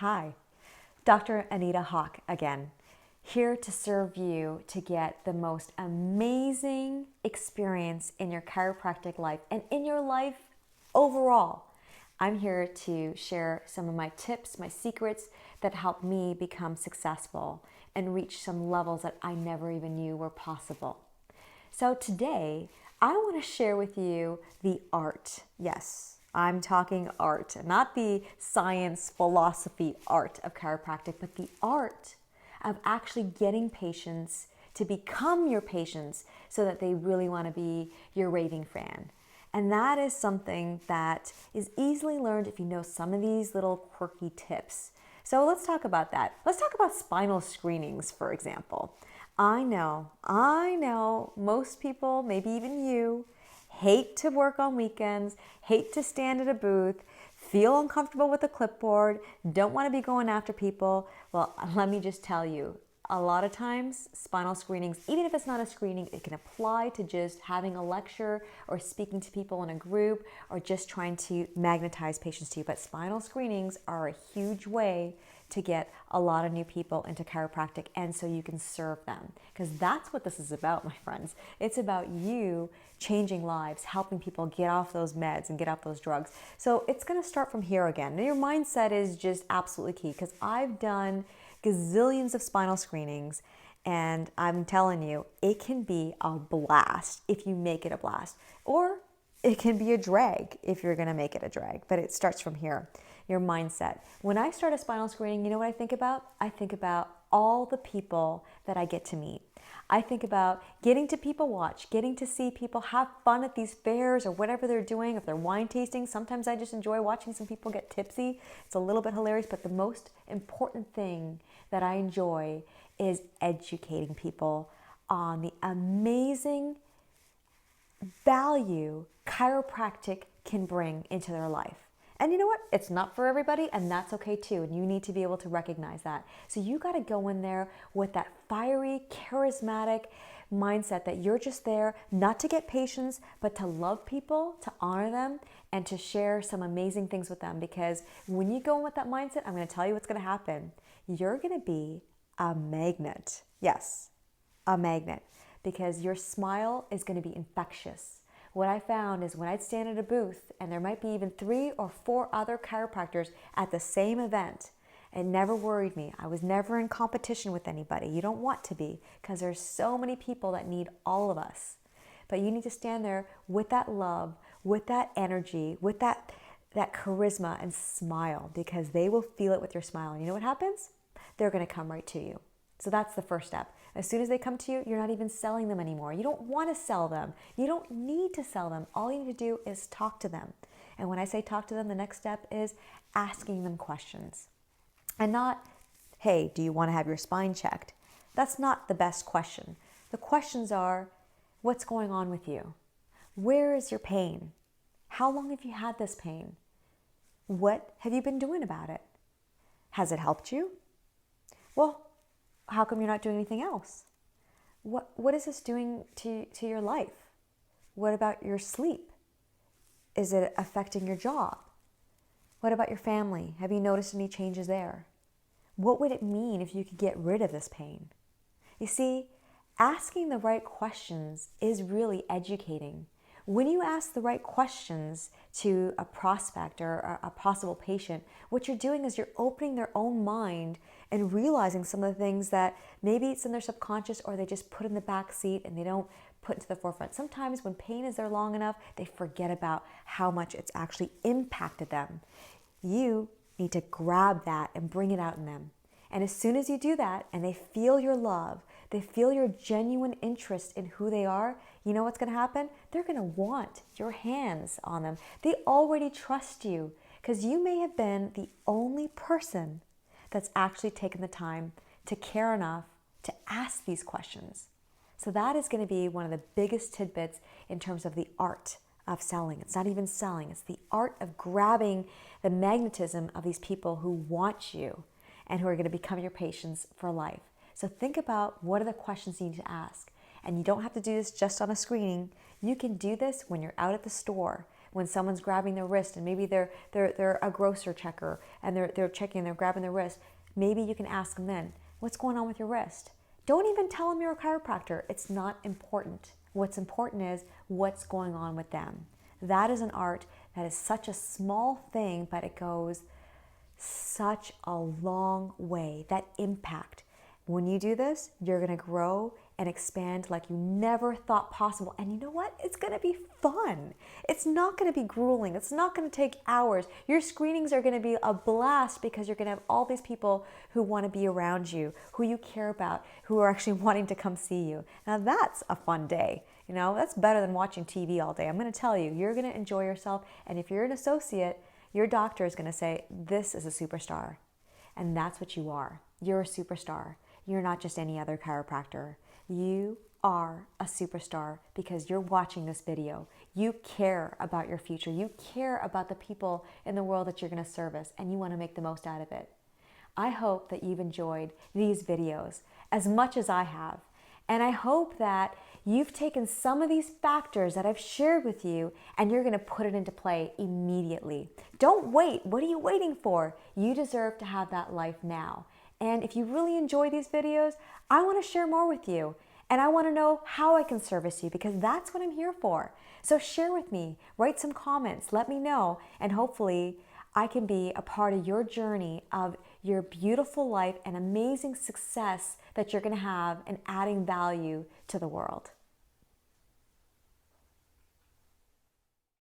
Hi, Dr. Anita Hawk again, here to serve you to get the most amazing experience in your chiropractic life and in your life overall. I'm here to share some of my tips, my secrets that help me become successful and reach some levels that I never even knew were possible. So today, I want to share with you the art. Yes, I'm talking art, not the science, philosophy art of chiropractic, but the art of actually getting patients to become your patients so that they really want to be your raving fan. And that is something that is easily learned if you know some of these little quirky tips. So let's talk about that. Let's talk about spinal screenings, for example. I know most people, maybe even you, hate to work on weekends, hate to stand at a booth, feel uncomfortable with a clipboard, don't want to be going after people. Well, let me just tell you, a lot of times spinal screenings, even if it's not a screening, it can apply to just having a lecture or speaking to people in a group or just trying to magnetize patients to you. But spinal screenings are a huge way to get a lot of new people into chiropractic, and so you can serve them, because that's what this is about, my friends. It's about you changing lives, helping people get off those meds and get off those drugs. So it's going to start from here again. Now, your mindset is just absolutely key, because I've done gazillions of spinal screenings, and I'm telling you, it can be a blast if you make it a blast, or it can be a drag if you're going to make it a drag. But it starts from here, your mindset. When I start a spinal screening, you know what I think about? I think about all the people that I get to meet. I think about getting to people watch, getting to see people have fun at these fairs or whatever they're doing. If they're wine tasting, sometimes I just enjoy watching some people get tipsy. It's a little bit hilarious, but the most important thing that I enjoy is educating people on the amazing value chiropractic can bring into their life. And you know what? It's not for everybody, and that's okay too. And you need to be able to recognize that. So you got to go in there with that fiery, charismatic mindset that you're just there not to get patients, but to love people, to honor them, and to share some amazing things with them. Because when you go in with that mindset, I'm going to tell you what's going to happen. You're going to be a magnet. Yes, a magnet. Because your smile is going to be infectious. What I found is when I'd stand at a booth and there might be even 3 or 4 other chiropractors at the same event, it never worried me. I was never in competition with anybody. You don't want to be, because there's so many people that need all of us. But you need to stand there with that love, with that energy, with that charisma, and smile, because they will feel it with your smile. And you know what happens? They're going to come right to you. So that's the first step. As soon as they come to you, you're not even selling them anymore. You don't want to sell them. You don't need to sell them. All you need to do is talk to them. And when I say talk to them, the next step is asking them questions. And not, hey, do you want to have your spine checked? That's not the best question. The questions are, what's going on with you? Where is your pain? How long have you had this pain? What have you been doing about it? Has it helped you? Well, how come you're not doing anything else? What is this doing to your life? What about your sleep? Is it affecting your job? What about your family? Have you noticed any changes there? What would it mean if you could get rid of this pain? You see, asking the right questions is really educating. When you ask the right questions to a prospect or a possible patient, what you're doing is you're opening their own mind and realizing some of the things that maybe it's in their subconscious, or they just put in the back seat and they don't put into the forefront. Sometimes when pain is there long enough, they forget about how much it's actually impacted them. You need to grab that and bring it out in them. And as soon as you do that and they feel your love, they feel your genuine interest in who they are, you know what's going to happen? They're going to want your hands on them. They already trust you, because you may have been the only person that's actually taken the time to care enough to ask these questions. So that is going to be one of the biggest tidbits in terms of the art of selling. It's not even selling. It's the art of grabbing the magnetism of these people who want you and who are going to become your patients for life. So think about, what are the questions you need to ask? And you don't have to do this just on a screening. You can do this when you're out at the store, when someone's grabbing their wrist and maybe they're a grocer checker and they're grabbing their wrist, maybe you can ask them then, what's going on with your wrist? Don't even tell them you're a chiropractor. It's not important. What's important is what's going on with them. That is an art that is such a small thing, but it goes such a long way. That impact. When you do this, you're going to grow and expand like you never thought possible. And you know what? It's going to be fun. It's not going to be grueling. It's not going to take hours. Your screenings are going to be a blast because you're going to have all these people who want to be around you, who you care about, who are actually wanting to come see you. Now that's a fun day. You know, that's better than watching TV all day. I'm going to tell you, you're going to enjoy yourself. And if you're an associate, your doctor is going to say, this is a superstar. And that's what you are. You're a superstar. You're not just any other chiropractor. You are a superstar because you're watching this video. You care about your future. You care about the people in the world that you're going to service, and you want to make the most out of it. I hope that you've enjoyed these videos as much as I have. And I hope that you've taken some of these factors that I've shared with you and you're going to put it into play immediately. Don't wait. What are you waiting for? You deserve to have that life now. And if you really enjoy these videos, I want to share more with you. And I want to know how I can service you because that's what I'm here for. So share with me, write some comments, let me know, and hopefully I can be a part of your journey of your beautiful life and amazing success that you're going to have in adding value to the world.